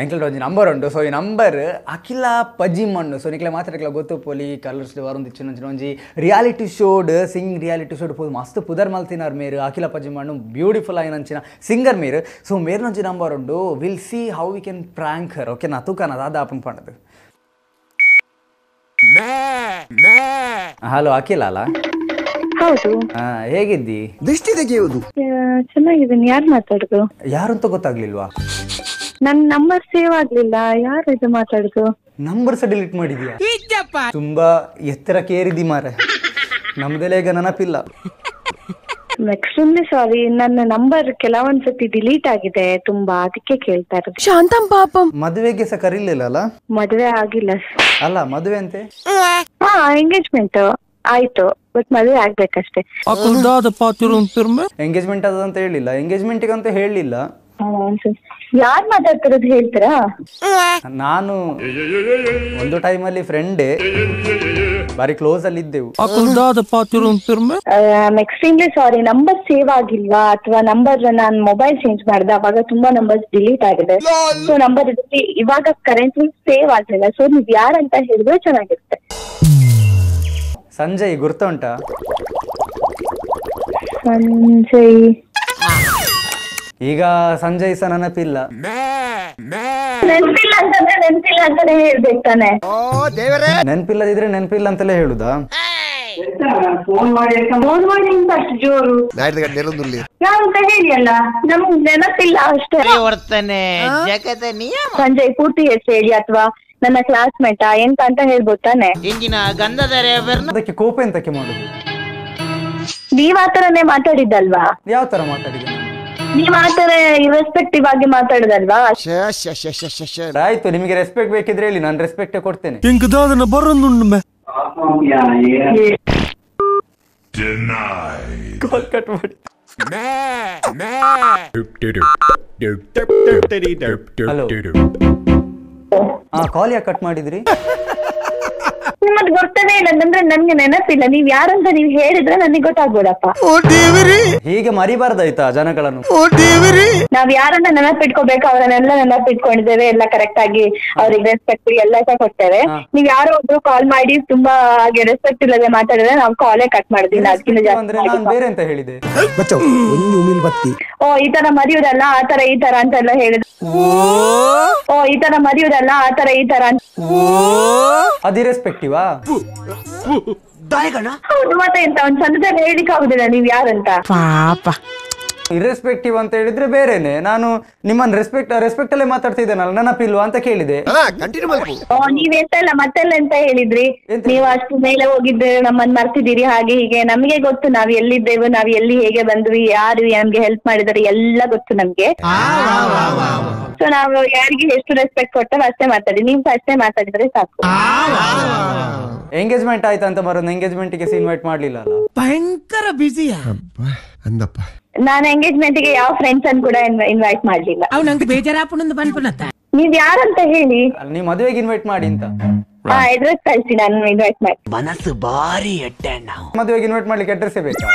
ಎಂಕ್ಲ ಒಂಜಿ ನಂಬರ್ ಉಂಡು. ಸೊ ಈ ನಂಬರ್ ಅಖಿಲ ಪಜಿಮಣ್ಣು. ಸೊ ನಿಕ್ಲೆ ಮಾತಾಡಕ್ಲ ಗೊತ್ತು ಪೋಲಿ ಕಲರ್ಸ್ ವರುಂದ್ ಇಚ್ಚಿನ ಒಂಜಿ reality showed Singh reality showed ಪೋದು ಮಸ್ತ್ ಪುದರ್ ಮಲ್ತಿನಾರ್ ಮೇರು ಅಖಿಲ ಪಜಿಮಣ್ಣು ಬ್ಯೂಟಿಫುಲ್ ಆಯ್ನಂಚಿನ ಸಿಂಗರ್ ಮೇರು. ಸೊ ಮೇರ್ನೊಂಜಿ ನಂಬರ್ ಉಂಡು. Will see how we can prank Har. Okay ನಾ ತೂಕನದ ಅದ ಆಪನ್ ಪಂಡದು. ಹಲೋ ಅಖಿಲ ಅಲ್ಲ? ಹೌದು. ಹೇಗಿದ್ದಿ? ದೃಷ್ಟಿ ತೆಗೆಯುವುದು. ಚೆನ್ನಾಗಿದ್ದೀನಿ. ಯಾರು ಮಾತಾಡುದು? ಯಾರು ಅಂತ ಗೊತ್ತಾಗ್ಲಿಲ್ವಾ? ನನ್ ನಂಬರ್ ಸೇವ್ ಆಗ್ಲಿಲ್ಲ. ಯಾರು ಇದು ಮಾತಾಡುದು? ನಂಬರ್ ಸಹ ಡಿಲೀಟ್ ಮಾಡಿದ್ಯಾ? ತುಂಬಾ ಎತ್ತರಕ್ಕೆ ಏರಿದಿ ಮಾರೆ. ನಮ್ದೆಲ್ಲ ಈಗ ನೆನಪಿಲ್ಲ. Extremely sorry. ನನ್ನ ನಂಬರ್ ಕೆಲವೊಂದ್ಸತಿ ಡಿಲೀಟ್ ಆಗಿದೆ ತುಂಬಾ, ಅದಕ್ಕೆ ಕೇಳ್ತಾ ಇರೋದು. ಶಾಂತಂ ಪಾಪಂ. ಮದುವೆಗೆ ಸಹ ಕರೀಲಿಲ್ಲ ಅಲ್ಲ? ಮದುವೆ ಆಗಿಲ್ಲ. ಅಲ್ಲ ಮದುವೆ ಅಂತೆ? ಎಂಗೇಜ್ಮೆಂಟ್ ಆಯ್ತು, ಬಟ್ ಮದುವೆ ಆಗ್ಬೇಕಷ್ಟೇ. ಎಂಗೇಜ್ಮೆಂಟ್ ಅದಂತ ಹೇಳಿಲ್ಲ, ಎಂಗೇಜ್ಮೆಂಟ್ ಅಂತ ಹೇಳಿಲ್ಲ. ಯಾರ್ ಮಾತಾಡ್ತಿರೋದು ಹೇಳ್ತೀರಾ? ನಾನು ಒಂದು ಟೈಮಲ್ಲಿ ಫ್ರೆಂಡೇ, ಬಾರಿ ಕ್ಲೋಸ್ ಅಲ್ಲಿ ಇದ್ದೆವು. Extremely sorry. ನಂಬರ್ ಸೇವ್ ಆಗಿಲ್ವಾ ಅಥವಾ ನಂಬರ್ ನಾನು ಮೊಬೈಲ್ ಚೇಂಜ್ ಮಾಡಿದೆ, ಅವಾಗ ತುಂಬಾ ನಂಬರ್ಸ್ ಡಿಲೀಟ್ ಆಗಿದೆ. ಸೊ ನಂಬರ್ ಇವಾಗ ಕರೆಂಟ್ಲಿ ಸೇವ್ ಆಗ್ಲಿಲ್ಲ. ಸೊ ನೀವ್ ಯಾರಂತ ಹೇಳಿದ್ರೆ ಚೆನ್ನಾಗಿರುತ್ತೆ. ಸಂಜಯ್ ಗುರ್ತ ಉಂಟಾ? ಸಂಜಯ್ ಈಗ ಸಂಜಯ್ ಸಹ ನೆನಪಿಲ್ಲ. ನೆನಪಿಲ್ಲ ಅಂತಂದ್ರೆ ನೆನಪಿಲ್ಲ ಅಂತಾನೆ ಹೇಳ್ಬೇಕು ತಾನೆ. ನೆನಪಿಲ್ಲದಿದ್ರೆ ನೆನಪಿಲ್ಲ ಅಂತಲೇ ಹೇಳುದಾ? ಫೋನ್ ಮಾಡಿ ಅಷ್ಟು ಜೋರು ಯಾರಂತ ಹೇಳಿ ಅಲ್ಲ, ನಮ್ಗೆ ನೆನಪಿಲ್ಲ ಅಷ್ಟೇ. ಸಂಜಯ್ ಪೂರ್ತಿ ಹೆಸರು ಹೇಳಿ, ಅಥವಾ ನನ್ನ ಕ್ಲಾಸ್ಮೇಟಾ ಎಂತ ಅಂತ ಹೇಳ್ಬೋದು ತಾನೆ. ಅದಕ್ಕೆ ಕೋಪ ಎಂತಕ್ಕೆ ಮಾಡುದು? ನೀವ್ ಆತರನೇ ಮಾತಾಡಿದ್ದಲ್ವಾ? ಯಾವ ತರ ಮಾತಾಡಿದ? ನೀವ್ ಆತರ ಇರ್ರೆಸ್ಪೆಕ್ಟಿವ್ ಆಗಿ ಮಾತಾಡುದಲ್ವಾ? ಆಯ್ತು, ನಿಮಗೆ ರೆಸ್ಪೆಕ್ಟ್ ಬೇಕಿದ್ರೆ ಹೇಳಿ, ನಾನು ರೆಸ್ಪೆಕ್ಟ್ ಕೊಡ್ತೇನೆ. ಕಾಲ್ ಕಟ್ ಮಾಡಿ. ಹಲೋ, ಕಾಲ್ ಯಾಕೆ ಕಟ್ ಮಾಡಿದ್ರಿ? ನಿಮ್ಮದ್ ಗೊತ್ತನೇ ಇಲ್ಲ ಅಂದ್ರೆ ನನ್ಗೆ ನೆನಪಿಲ್ಲ. ನೀವ್ ಯಾರಂತ ನೀವ್ ಹೇಳಿದ್ರೆ ನನಗೆ ಗೊತ್ತಾಗ್ಬೋದಪ್ಪ. ಹೀಗೆ ಮರಿಬಾರ್ದಾಯ್ತಾ ಜನಗಳನ್ನು? ನಾವ್ ಯಾರನ್ನ ನೆನಪಿಟ್ಕೋಬೇಕು ಅವ್ರನ್ನೆಲ್ಲ ನೆನಪಿಟ್ಕೊಂಡಿದ್ದೇವೆ, ಎಲ್ಲ ಕರೆಕ್ಟ್ ಆಗಿ ಅವ್ರಿಗೆ ರೆಸ್ಪೆಕ್ಟ್ ಎಲ್ಲ ಸಹ ಕೊಡ್ತೇವೆ. ನೀವ್ ಯಾರೋ ಒಬ್ರು ಕಾಲ್ ಮಾಡಿ ತುಂಬಾ ಹಾಗೆ ರೆಸ್ಪೆಕ್ಟ್ ಇಲ್ಲದೆ ಮಾತಾಡಿದ್ರೆ ನಾವು ಕಾಲೇ ಕಟ್ ಮಾಡಿದಿಲ್ಲ. ಅದಕ್ಕಿಂತ ಜಾಸ್ತಿ ಬೇರೆ ಅಂತ ಹೇಳಿದೆ. ಓ ಈ ತರ ಮರಿಯುದಲ್ಲ ಆ ತರ ಈ ತರ ಅಂತೆಲ್ಲ ಹೇಳಿದ್ರು. ಓ ಈ ತರ ಮರಿಯುದಲ್ಲ ಆ ತರ ಈ ತರ ಅಂತ. ಅದು ಇರೆಸ್ಪೆಕ್ಟಿವಾ? ಹೌದು, ಮತ್ತೆ ಎಂತ ಒಂದ್ ಚಂದದಲ್ಲಿ ಹೇಳಿಕ್ ಆಗುದಿಲ್ಲ ನೀವ್ ಯಾರಂತ. ಇರ್ರೆಸ್ಪೆಕ್ಟಿವ್ ಅಂತ ಹೇಳಿದ್ರೆ ಬೇರೆನೆ. ನಾನು ನಿಮ್ಮನ್ನ ರೆಸ್ಪೆಕ್ಟ್ ಅಲ್ಲೇ ಮಾತಾಡ್ತಿದ್ದೇನಲ್ಲ, ನೆನಪಿಲ್ವಾ ಅಂತ ಕೇಳಿದೆ. ನೀವೆಂತ ಇಲ್ಲ ಮತ್ತೆಲ್ಲ ಎಂತ ಹೇಳಿದ್ರಿ? ನೀವು ಅಷ್ಟು ಮೇಲೆ ಹೋಗಿದ್ದೇವೆ, ನಮ್ಮನ್ನ ಮರ್ತಿದ್ದೀರಿ, ಹಾಗೆ ಹೀಗೆ. ನಮ್ಗೆ ಗೊತ್ತು ನಾವ್ ಎಲ್ಲಿದ್ದೇವೆ, ನಾವ್ ಎಲ್ಲಿ ಹೇಗೆ ಬಂದ್ವಿ, ಯಾರು ನಮ್ಗೆ ಹೆಲ್ಪ್ ಮಾಡಿದಾರೆ ಎಲ್ಲ ಗೊತ್ತು ನಮ್ಗೆ. ಸೊ ನಾವು ಯಾರಿಗೆ ಎಷ್ಟು ರೆಸ್ಪೆಕ್ಟ್ ಕೊಟ್ಟರೆ ಅಷ್ಟೇ ಮಾತಾಡಿ. ನೀವು ಅಷ್ಟೇ ಮಾತಾಡಿದ್ರೆ ಸಾಕು. ಎಂಗೇಜ್ಮೆಂಟ್ ಆಯ್ತಾ ಅಂತ ಬರೋದು, ಎಂಗೇಜ್ಮೆಂಟ್ ಗೆ ಇನ್ವೈಟ್ ಮಾಡ್ಲಿಲ್ಲ ಅಲ್ಲ? ಭಯಂಕರ ಬಿಸಿ ಅಂದಪ್ಪ. ನಾನು ಎಂಗೇಜ್ಮೆಂಟ್ ಗೆ ಯಾವ ಫ್ರೆಂಡ್ಸ್ ಅನ್ನು ಕೂಡ ಇನ್ವೈಟ್ ಮಾಡ್ಲಿಲ್ಲ. ನೀವ್ ಯಾರಂತ ಹೇಳಿ. ನೀವ್ ಮದುವೆಗೆ ಇನ್ವೈಟ್ ಮಾಡಿ ಅಂತ ಅಡ್ರೆಸ್ ಕಳ್ಸಿ, ನಾನು ಇನ್ವೈಟ್ ಮಾಡಿ. ಮನಸ್ಸು ಬಾರಿ ಮದುವೆಗೆ ಇನ್ವೈಟ್ ಮಾಡ್ಲಿಕ್ಕೆ ಅಡ್ರೆಸ್ ಬೇಕಾ?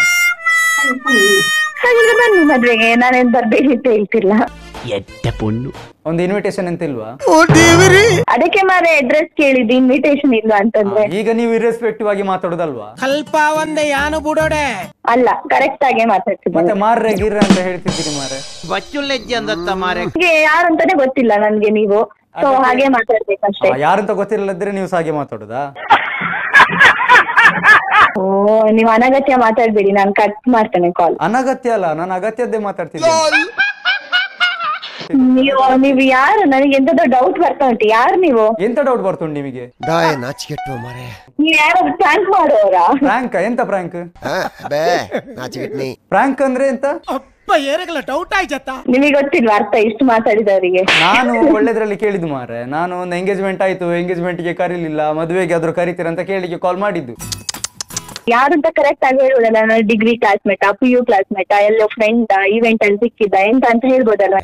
ಹಾಗಾದ್ರೆ ಬನ್ನಿ ಮದ್ವೆಗೆ, ನಾನೇನ್ ಬರ್ಬೇಡಿ ಅಂತ ಹೇಳ್ತಿಲ್ಲ. ಒಂದು ಇನ್ವಿಟೇಷನ್ ಅಂತ ಇಲ್ವಾ? ಅದಕ್ಕೆ ಮಾರೆ ಅಡ್ರೆಸ್ ಕೇಳಿದ್ದು, ಇನ್ವಿಟೇಷನ್ ಇಲ್ಲ ಅಂತಂದ್ರೆ. ಈಗ ನೀವು ಇರ್ರೆಸ್ಪೆಕ್ಟಿವ್ ಆಗಿ ಮಾತಾಡೋದಲ್ವಾ? ಸ್ವಲ್ಪ ಒಂದೇ ಯಾನು ಬಿಡೋಡೆ ಅಲ್ಲ, ಕರೆಕ್ಟ್ ಆಗಿ ಮಾತಾಡ್ತಿದ್ದೆ. ಮತ್ತೆ ಮಾರ್ರೆ ಗಿರ್ರೆ ಅಂತ ಹೇಳ್ತಿದ್ದೀರಿ ಮಾರೆ. ಯಾರಂತಾನೆ ಗೊತ್ತಿಲ್ಲ ನನ್ಗೆ ನೀವು, ಸೊ ಹಾಗೆ ಮಾತಾಡ್ಬೇಕಷ್ಟೇ. ಯಾರಂತ ಗೊತ್ತಿಲ್ಲದ್ರೆ ನೀವು ಹಾಗೆ ಮಾತಾಡೋದಾ? ಓ ನೀವು ಅನಗತ್ಯ ಮಾತಾಡ್ಬೇಡಿ, ನಾನು ಕಟ್ ಮಾಡ್ತೇನೆ ಕಾಲ್. ಅನಗತ್ಯ ಅಲ್ಲ, ನಾನು ಅಗತ್ಯದ್ದೇ ಮಾತಾಡ್ತಿದ್ದೀನಿ. ನೀವು ಯಾರು? ನನಗೆ ಎಂತದೋ ಡೌಟ್ ಬರ್ತಾ ಉಂಟು. ಯಾರು ನೀವು? ಎಂತ ಡೌಟ್ ಬರ್ತುಂಟು ನಿಮಗೆ? ನೀವ್ ಯಾರಾದ್ರೂ ಪ್ರಾಂಕ್ ಮಾಡೋರಾ? ಪ್ರಾಂಕ್? ಎಂತ ಪ್ರಾಂಕ್? ಪ್ರಾಂಕ್ ಅಂದ್ರೆ ಎಂತ? ಡೌಟ್ ಆಯ್ತಾ? ನಿಮಗೆ ಗೊತ್ತಿಲ್ವಾ ಅರ್ಥ ಇಷ್ಟು ಮಾತಾಡಿದವರಿಗೆ? ನಾನು ಒಳ್ಳೆದ್ರಲ್ಲಿ ಕೇಳಿದ್ದು ಮಾರೆ. ನಾನು ಒಂದು ಎಂಗೇಜ್ಮೆಂಟ್ ಆಯ್ತು, ಎಂಗೇಜ್ಮೆಂಟ್ ಗೆ ಕರೀಲಿಲ್ಲ, ಮದುವೆಗೆ ಆದ್ರೂ ಕರಿತೀರ ಅಂತ ಕೇಳಿಕ್ಕೆ ಕಾಲ್ ಮಾಡಿದ್ದು. ಯಾರಂತ ಕರೆಕ್ಟ್ ಆಗಿ ಹೇಳ್ಬೋದಲ್ಲ, ನಾನು ಡಿಗ್ರಿ ಕ್ಲಾಸ್ಮೇಟ, PU ಕ್ಲಾಸ್ಮೇಟ, ಎಲ್ಲೋ ಫ್ರೆಂಡ್, ಇವೆಂಟ್ ಅಲ್ಲಿ ಸಿಕ್ಕಿದ್ದ ಎಂತ ಅಂತ ಹೇಳ್ಬೋದಲ್ವಾ?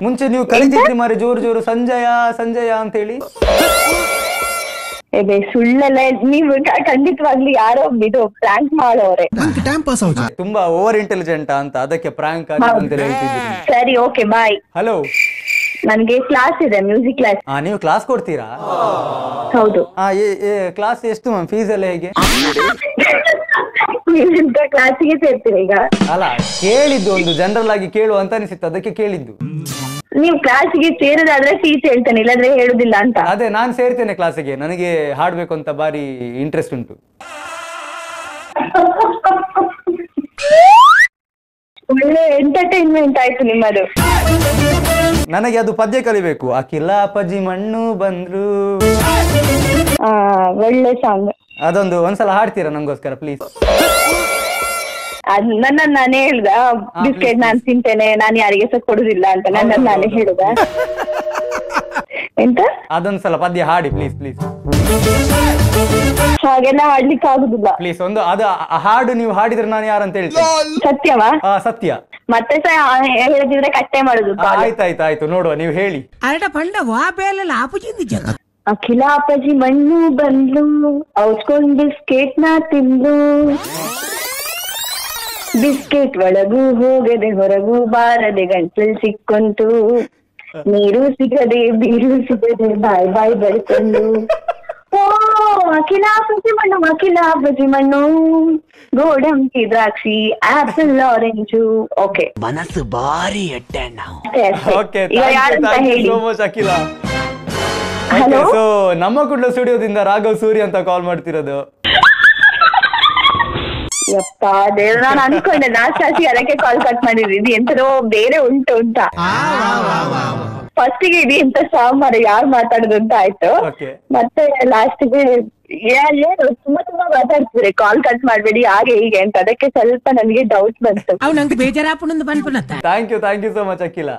ಮುಂಚೆ ನೀವು ಕರೀತಿದ್ರಿ ಮಾರಿ ಜೋರು ಜೋರು ಸಂಜಯ ಸಂಜಯ ಅಂತ ಹೇಳಿ. ಸುಳ್ಳೆಲ್ಲ ನೀವು ಖಂಡಿತವಾಗ್ಲಿ ಯಾರೋ ಇದು ಪ್ರಾಂಕ್ ಮಾಡೋರೆ. ತುಂಬಾ ಓವರ್ ಇಂಟೆಲಿಜೆಂಟ್ ಅಂತ, ಅದಕ್ಕೆ ಪ್ರಾಂಕ್ ಅಂತ ಹೇಳ್ತಿದ್ದೀನಿ. ಸರಿ, ಓಕೆ, ಬಾಯ್. ಹಲೋ, ನನ್ಗೆ ಕ್ಲಾಸ್ ಇದೆ, ಮ್ಯೂಸಿಕ್ ಕ್ಲಾಸ್. ನೀವು ಕ್ಲಾಸ್ ಕೊಡ್ತೀರಾ? ಹೌದು. ಕ್ಲಾಸ್ ಎಷ್ಟು ಮ್ಯಾಮ್? ಫೀಸ್ ಎಲ್ಲ ಹೇಗೆ? ಕ್ಲಾಸಿಗೆ ಸೇರ್ತೀರಾ ಈಗ? ಅಲ್ಲ, ಕೇಳಿದ್ದು ಒಂದು ಜನರಲ್ ಆಗಿ ಕೇಳುವ ಅಂತ ಅನಿಸಿತ್ತು, ಅದಕ್ಕೆ ಕೇಳಿದ್ದು. ನೀವು ಕ್ಲಾಸಿಗೆ ಸೇರಿದಾದ್ರೆ ಫೀಸ್ ಹೇಳ್ತೇನೆ, ಇಲ್ಲಾಂದ್ರೆ ಹೇಳುದಿಲ್ಲ ಅಂತ. ಅದೇ, ನಾನು ಸೇರ್ತೇನೆ ಕ್ಲಾಸಿಗೆ, ನನಗೆ ಹಾಡ್ಬೇಕು ಅಂತ ಬಾರಿ ಇಂಟ್ರೆಸ್ಟ್ ಉಂಟು. ಒಳ್ಳೆ ಎಂಟರ್ಟೈನ್ಮೆಂಟ್ ಆಯ್ತು ನಿಮ್ಮದು. ನನಗೆ ಅದು ಪದ್ಯ ಕಲಿಬೇಕು. ಅಖಿಲ ಅಪ್ಪಾಜಿ ಮಣ್ಣು ಬಂದ್ರು. ಒಳ್ಳೆ ಸಾಂಗ್. ಅದೊಂದು ಒಂದ್ಸಲ ಹಾಡ್ತೀರಾ ನಂಗೋಸ್ಕರ ಪ್ಲೀಸ್? ನಾನೇ ಹೇಳ್ದ ಬಿಸ್ಕೆಟ್ ನಾನ್ ತಿಂತೇನೆ, ನಾನು ಯಾರಿಗೆ ಸಹ ಕೊಡುದಿಲ್ಲ ಅಂತ ನಾನೇ ಹೇಳ್ದ. ಎಂತ? ಅದೊಂದ್ಸಲ ಪದ್ಯ ಹಾಡಿ ಪ್ಲೀಸ್ ಪ್ಲೀಸ್. ಹಾಗೆಲ್ಲ ಹಾಡ್ಲಿಕ್ಕೆ ಆಗುದಿಲ್ಲ ಪ್ಲೀಸ್. ಒಂದು ಅದು ಹಾಡು ನೀವು ಹಾಡಿದ್ರೆ ನಾನು ಯಾರಂತ ಹೇಳ್ತೇನೆ. ಸತ್ಯವಾ? ಸತ್ಯ. ಮತ್ತೆ ಸಹ ಹೇಳದಿದ್ರೆ ಕಟ್ಟೆ ಮಾಡುದು. ಆಯ್ತಾಯ್ತಾಯ್ತು, ನೋಡುವ, ನೀವು ಹೇಳಿ. ಅಖಿಲ ಅಪ್ಪಾಜಿ ಮಣ್ಣು ಬಂದ್ಲು, ಔಚ್ಕೊಂಡ್ ಬಿಸ್ಕೆಟ್ ನ ತಿಂದ್ಲು, ಬಿಸ್ಕೆಟ್ ಒಳಗೂ ಹೋಗದೆ ಹೊರಗೂ ಬಾರದೆ ಗಂಟಲ್ ಸಿಕ್ಕೊಂತು, ನೀರು ಸಿಗದೆ ಬೀರು ಸಿಗದೆ ಬಾಯ್ ಬಾಯ್ ಬಡ್ಕೊಂಡು, ಓ ಅಖಿಲ ಅಪ್ಪಾಜಿ ಮಣ್ಣು, ಅಖಿಲ ಅಪ್ಪಾಜಿ ಮಣ್ಣು, ಗೋಡಂಬಿ ದ್ರಾಕ್ಷಿ ಆಪಲ್ ಆರೆಂಜು. ಓಕೆ, ಮನಸ್ಸು ಬಾರಿ ಎಟ್ಟಣ್ಣ. ಅಖಿಲ. ಹಲೋ, ನಮ್ಮ ಕುಡ್ಲ ಸ್ಟುಡಿಯೋದಿಂದ ರಾಘವ್ ಸೂರಿ ಅಂತ ಕಾಲ್ ಮಾಡ್ತಿರೋದು. ಯಪ್ಪ ದೇವ್ರ, ನಾನು ಅನ್ಕೊಂಡೆ ಲಾಸ್ಟ್ ಅದಕ್ಕೆ ಕಾಲ್ ಕಟ್ ಮಾಡಿದ್ರಿ, ಎಂತದೋ ಬೇರೆ ಉಂಟು ಅಂತ. ಫಸ್ಟಿಗೆ ಇದು ಎಂತ ಸಾಂಬಾರು ಯಾರು ಮಾತಾಡುದು ಅಂತ ಆಯ್ತು. ಮತ್ತೆ ಲಾಸ್ಟಿಗೆ ಏನು ತುಂಬಾ ತುಂಬಾ ಮಾತಾಡ್ತಿದ್ರೆ, ಕಾಲ್ ಕಟ್ ಮಾಡ್ಬೇಡಿ ಹಾಗೆ ಹೀಗೆ ಅಂತ, ಅದಕ್ಕೆ ಸ್ವಲ್ಪ ನನಗೆ ಡೌಟ್ ಬಂತು. ಥ್ಯಾಂಕ್ ಯು ಸೋ ಮಚ್ ಅಖಿಲ.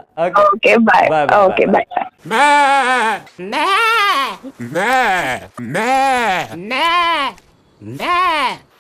ಓಕೆ, ಬಾಯ್. ಓಕೆ, ಬಾಯ್. Nah.